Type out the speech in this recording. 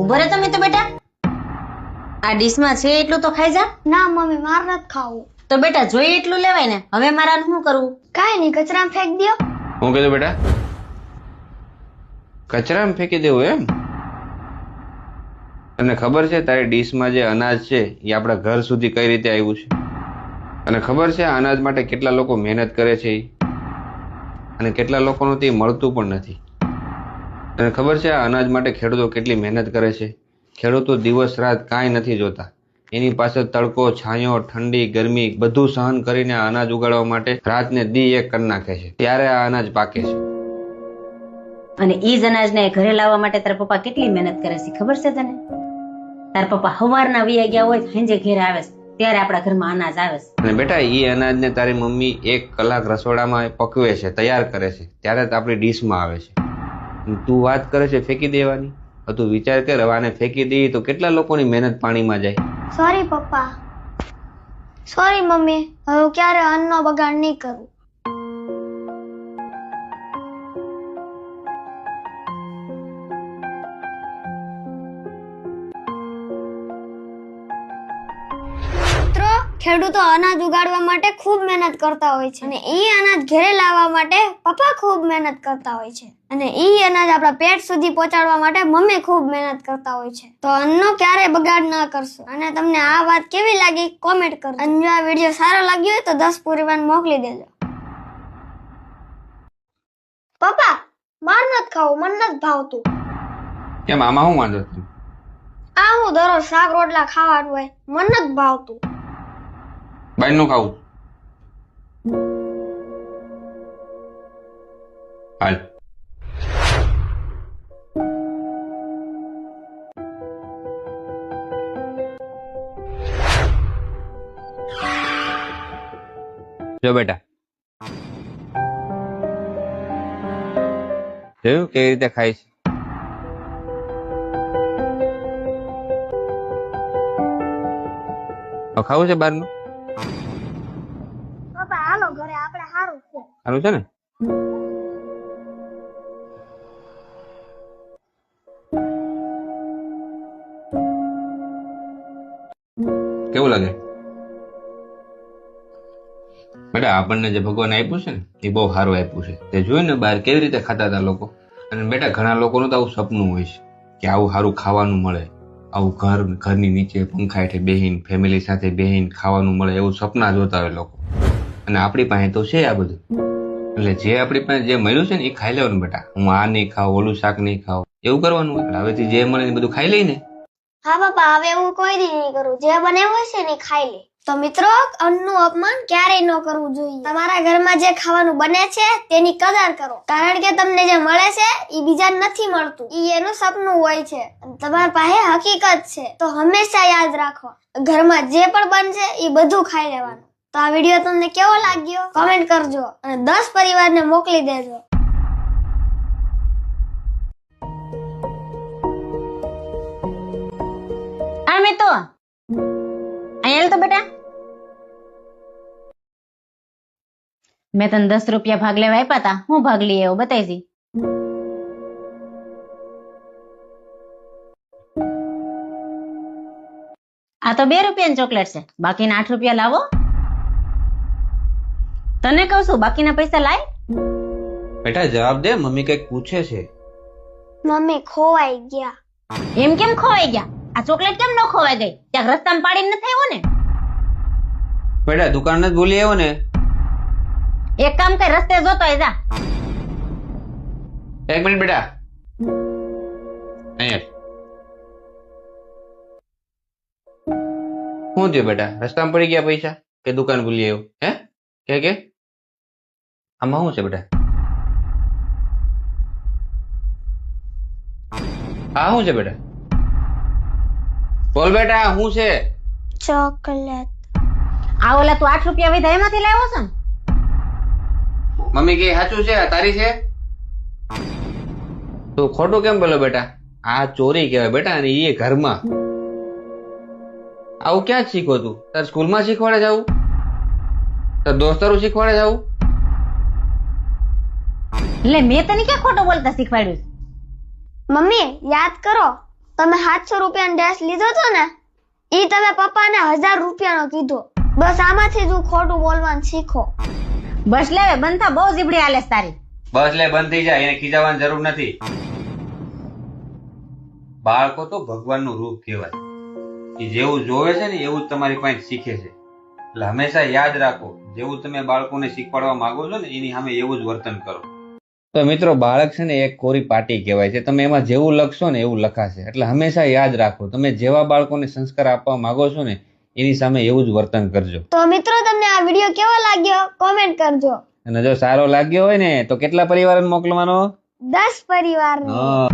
ઉભો રહે તમે તો બેટા, આ ડીશમાં છે એટલું તો ખાઈ જા. ના મમ્મી, મારે નથી ખાવું. તો બેટા જોઈએ એટલું લેવાય ને. હવે મારાનું શું કરવું? કાંઈ નહીં, કચરામાં ફેંક દ્યો. હું કીધું બેટા? કચરામાં ફેંકી દેવું એમ? તને ખબર છે તારી ડીશમાં જે અનાજ છે એ આપણા ઘર સુધી કઈ રીતે આવ્યું છે? અને ખબર છે આ અનાજ માટે કેટલા લોકો મહેનત કરે છે અને કેટલા લોકોનું તે મળતું પણ નથી? તને ખબર છે આ અનાજ માટે ખેડૂતો કેટલી મહેનત કરે છે? ખેડૂતો દિવસ રાત કાંઈ નથી જોતા, એની પાસે તડકો, છાંયો, ઠંડી, ગરમી બધું સહન કરીને આ અનાજ ઉગાડવા માટે રાતને દી એક કરી નાખે છે, ત્યારે આ અનાજ પાકે છે. અને ઈ જ અનાજને ઘરે લાવવા માટે તારા પપ્પા કેટલી મહેનત કરે છે ખબર છે તને? તારા પપ્પા સવારના વી ગયા હોય સાંજે ઘરે આવે છે, ત્યારે આપણા ઘરમાં અનાજ આવે છે. અને બેટા ઈ અનાજને તારી મમ્મી 1 કલાક રસોડામાં પકવે છે, તૈયાર કરે છે, ત્યારે જ આપણી ડીશમાં આવે છે. તું વાત કરે છે ફેંકી દેવાની? તું વિચાર કર, હવે આને ફેંકી દઈએ તો કેટલા લોકોની મહેનત પાણીમાં જાય. સોરી પપ્પા, સોરી મમ્મી, હવે હું ક્યારે અન્નનો બગાડ નહીં કરું. મિત્રો, ખેડૂતો અનાજ ઉગાડવા માટે ખૂબ મહેનત કરતા હોય છે અને ઈ અનાજ ઘરે લાવવા માટે પપ્પા ખૂબ મહેનત કરતા હોય છે અને ઈ અનાજ આપણા પેટ સુધી પહોંચાડવા માટે મમ્મી ખૂબ મહેનત કરતા હોય છે. તો અન્નનો ક્યારે બગાડ ન કરશો. અને તમને આ વાત કેવી લાગી કોમેન્ટ કરજો. અને જો આ વિડીયો સારો લાગ્યો હોય તો 10 પરિવાર મોકલી દેજો. પપ્પા, માર નથી ખાવું, મને નથી ભાવતું. કેમ, આમાં શું વાંધો છે? આ હું દરરોજ શાક રોટલા ખાવાનું હોય, મને નથી ભાવતું. બહારનું ખાવું? હાલ. જો બેટા, જોયું કેવી રીતે ખાય છે? ખાવું છે બહારનું? પપ્પા હાલો ઘરે, આપણે સારું છે. સારું છે ને? કેવું લાગે બેટા? આપણને જે ભગવાન આપ્યું છે ને એ બહુ સારું આપ્યું છે. તે જોયું ને બહાર કેવી રીતે ખાતા હતા લોકો. અને બેટા ઘણા લોકોનું તો આવું સપનું હોય છે કે આવું સારું ખાવાનું મળે, આવું ઘરની નીચે પંખા હેઠે બેહીને ફેમિલી સાથે બેહીને ખાવાનું મળે, એવું સપના જોતા હોય લોકો. અને આપણી પાસે તો છે આ બધું. એટલે જે આપણી પાસે જે મળ્યું છે ને એ ખાઈ લેવાનું બેટા. હું આ નહીં ખાવ, ઓલું શાક નહીં ખાવ, એવું કરવાનું હોય. હવેથી જે મળે એ બધું ખાઈ લઈને. હા પપ્પા, હવે હું કોઈ દી નહીં કરું. જે બને હોય છે ને એ ખાઈ લે. તો મિત્રો, અન્નનું અપમાન ક્યારેય ન કરવું જોઈએ. તમારા ઘરમાં જે ખાવાનું બને છે તેની કદર કરો, કારણ કે તમને જે મળે છે એ બીજાને નથી મળતું. ઈ એનું સપનું હોય છે અને તમારી પાસે હકીકત છે. તો હંમેશા યાદ રાખો, ઘરમાં જે પણ બનશે એ બધું ખાઈ લેવાનું. તો આ વિડીયો તમને કેવો લાગ્યો કમેન્ટ કરજો અને 10 પરિવારને મોકલી દેજો. હા મેં તો અહીંયા તો બેટા, મેં તને 10 રૂપિયા ભાગ લેવા આપ્યા હતા. હું ભાગ લઈ આવ્યો બતાવી દી. આ તો 2 રૂપિયાની ચોકલેટ છે, બાકીના 8 રૂપિયા લાવો. તને કહું છું બાકીના પૈસા લાય. બેટા જવાબ દે, મમ્મી કઈક પૂછે છે. મમ્મી ખોવાઈ ગયા. એમ કેમ ખોવાઈ ગયા? આ ચોકલેટ કેમ ન ખોવાઈ ગઈ? ક્યાંક રસ્તામાં પાડીને નથી આવ્યો ને? બેટા દુકાન જ ભૂલી આવ્યો ને. એક કામ કર, રસ્તે જોતો હોય જા. 1 મિનિટ બેટા, અહીંયા શું થયું બેટા? રસ્તામાં પડી ગયા પૈસા કે દુકાન ભૂલી આવ્યો? હે કે આમાં શું છે બેટા? આ શું છે બેટા? બોલ બેટા, શું છે? ચોકલેટ. આ ઓલા તું 8 રૂપિયા વિધા એમાંથી લાવ્યો છે ને? મમ્મી કે સાચું છે? આ તારી છે? તું ખોટું કેમ બોલો બેટા? આ ચોરી કહેવાય બેટા, અને એ ઘરમાં. આવું ક્યાં શીખો તું? તાર સ્કૂલમાં શીખવાડે છે આવું? તો દોસ્તારું શીખવાડે છે આવું? એટલે મેં તને ક્યાં ખોટું બોલતા શીખવાડ્યું છે? મમ્મી યાદ કરો, તમે 700 રૂપિયાનો ડ્રેસ લીધો હતો ને, ઈ તમે પપ્પાને 1000 રૂપિયાનો કીધો. બસ આમાંથી જ હું ખોટું બોલવાનું શીખો. બસ લેવે બંધ થા, બહુ જીબડી હાલે છે તારી. બસ લે, બંધ થઈ જાય, એને ખીજાવવાની જરૂર નથી. બાળકો તો ભગવાનનું રૂપ કહેવાય. એ જેવું જોવે છે ને એવું જ તમારી પાસે શીખે છે. એટલે હંમેશા યાદ રાખો, જેવું તમે બાળકોને શીખવાડવા માંગો છો ને એની સામે એવું જ વર્તન કરો. તો મિત્રો, બાળક છે ને એક કોરી પાટી કહેવાય છે. તમે એમાં જેવું લખશો ને એવું લખાશે. એટલે હંમેશા યાદ રાખો, તમે જેવા બાળકોને સંસ્કાર આપવા માંગો છો ને એની સામે એવું જ વર્તન કરજો. તો મિત્રો તમને આ વિડીયો કેવો લાગ્યો કોમેન્ટ કરજો. અને જો સારો લાગ્યો હોય ને તો કેટલા પરિવારને મોકલવાનો? 10 પરિવારને. હા.